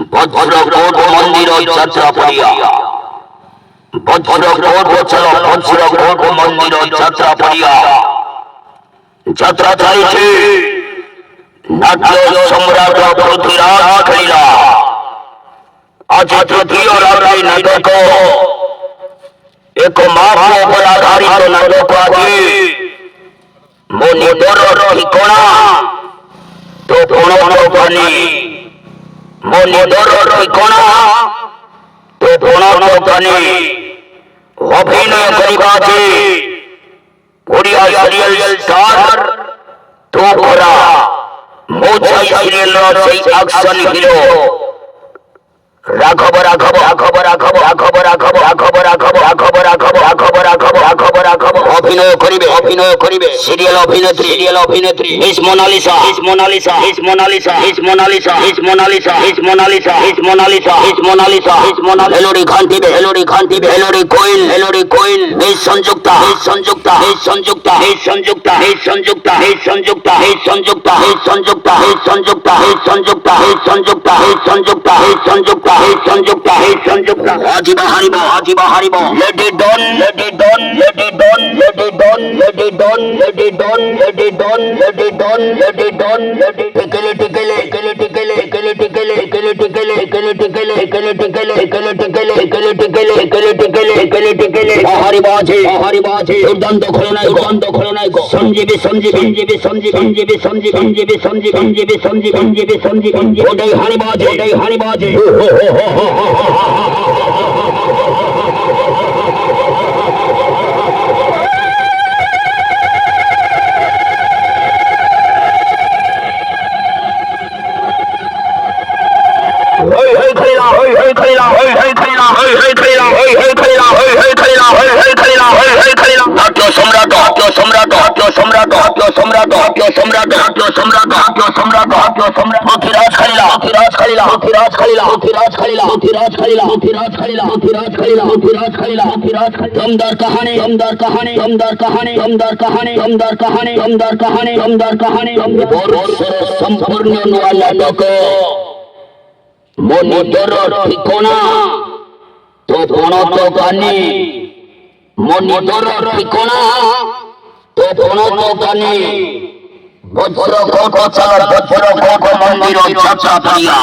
বজ্রকোট মন্দির যাত্রা পড়িয়া বজ্রকোট চল বজ্রকোট মন্দির যাত্রা পড়িয়া যাত্রা চাইছে নাট্য সম্রাট পৃথ্বীরাজ খেলিলা আজ তৃতীয় রাত্রি নাটক এক মাপ উপর আধারিত নাটক আদি মনিদর ঠিকনা তো প্রণতকানী মনিদর ঠিকনা তো প্রণতকানী অভিনয় করিবাছে ওড়িয়া সিরিয়াল স্টার তো করা মোছাই সিরিয়াল সেই অ্যাকশন হিরো রাঘব রাঘব রাঘব রাঘব রাঘব রাঘব রাঘব রাঘব রাঘব রাঘব রাঘব রাঘব রাঘব রাঘব অভিনয় করিবে সিরিয়াল অভিনেত্রী Miss Monalisa Miss Monalisa Miss Monalisa Miss Monalisa Miss Monalisa Miss Monalisa Miss Monalisa Miss Monalisa Miss Monalisa হেলোরি খান্তিবে হেলোরি Koel Miss Sanjukta Miss Sanjukta Miss Sanjukta Miss Sanjukta Miss Sanjukta Miss Sanjukta Miss Sanjukta Miss Sanjukta Miss Sanjukta Miss Sanjukta Miss Sanjukta Miss Sanjukta Miss Sanjukta Sanjukta Sanjukta আজিবা হারিব let it down let it down let it down let it down let it down let it down let it down let it down let it down let it টিকেলে হারিব আছে দুর্দান্ত খলনায়ক সঞ্জীবী ওটাই হারিব আছে दमदार कहानी संपूर्ण नाटक মনিদর ঠিকনা তো প্রণতকানী মনিদর ঠিকনা তো প্রণতকানী বজ্রকোট মন্দির যাত্রা পড়িয়া